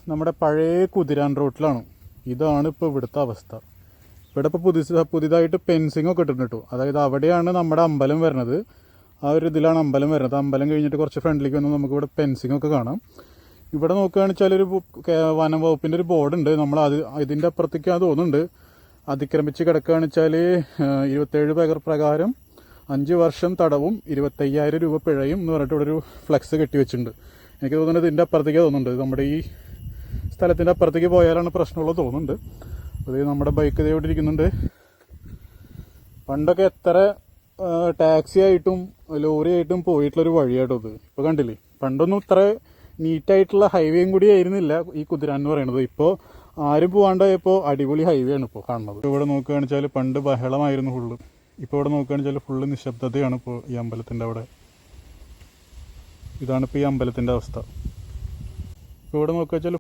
നമ്മുടെ പഴയ കുതിരാൻ റോട്ടിലാണ്. ഇതാണ് ഇപ്പോൾ ഇവിടുത്തെ അവസ്ഥ. ഇവിടെ ഇപ്പോൾ പുതിയതായിട്ട് ഫെൻസിങ് ഒക്കെ ഇട്ടിട്ടുണ്ട് കേട്ടോ. അതായത് അവിടെയാണ് നമ്മുടെ അമ്പലം വരുന്നത്. ആ ഒരു ഇതിലാണ് അമ്പലം വരുന്നത്. അമ്പലം കഴിഞ്ഞിട്ട് കുറച്ച് ഫ്രണ്ടിലേക്ക് വന്നാൽ നമുക്ക് ഇവിടെ ഫെൻസിങ് ഒക്കെ കാണാം. ഇവിടെ നോക്കുകയാണെന്ന് വെച്ചാൽ ഒരു വനം വകുപ്പിൻ്റെ ഒരു ബോർഡുണ്ട്. നമ്മൾ ഇതിൻ്റെ അപ്പുറത്തേക്ക് തോന്നുന്നുണ്ട് അതിക്രമിച്ച് കിടക്കുകയാണെന്ന് വെച്ചാൽ 27 പ്രകാരം 5 വർഷം തടവും 25,000 രൂപ പിഴയും എന്ന് പറഞ്ഞിട്ട് ഇവിടെ ഒരു ഫ്ലെക്സ് കെട്ടി വെച്ചിട്ടുണ്ട്. എനിക്ക് തോന്നുന്നത് ഇതിൻ്റെ അപ്പുറത്തേക്ക് തോന്നുന്നുണ്ട്. നമ്മുടെ ഈ സ്ഥലത്തിൻ്റെ അപ്പുറത്തേക്ക് പോയാലാണ് പ്രശ്നമുള്ളത് തോന്നുന്നുണ്ട്. അത് നമ്മുടെ ബൈക്ക് ഇതേ ഇവിടെ ഇരിക്കുന്നുണ്ട്. പണ്ടൊക്കെ എത്ര ടാക്സി ആയിട്ടും ലോറി ആയിട്ടും പോയിട്ടുള്ളൊരു വഴിയാട്ടോ ഇത്. ഇപ്പോൾ കണ്ടില്ലേ, പണ്ടൊന്നും ഇത്ര നീറ്റായിട്ടുള്ള ഹൈവേയും കൂടി ആയിരുന്നില്ല ഈ കുതിരാൻ എന്ന് പറയുന്നത്. ഇപ്പോൾ ആരും പോകാണ്ടായപ്പോൾ അടിപൊളി ഹൈവേ ആണ് ഇപ്പോൾ കാണുന്നത്. ഇവിടെ നോക്കുകയാണെന്ന് വെച്ചാൽ പണ്ട് ബഹളമായിരുന്നു ഫുള്ള്. ഇപ്പോൾ ഇവിടെ നോക്കുകയാണെന്ന് വെച്ചാൽ ഫുള്ള് നിശബ്ദതയാണ് ഇപ്പോൾ ഈ അമ്പലത്തിൻ്റെ അവിടെ. ഇതാണിപ്പോൾ ഈ അമ്പലത്തിൻ്റെ അവസ്ഥ. ഇപ്പോൾ ഇവിടെ നോക്കുക വെച്ചാൽ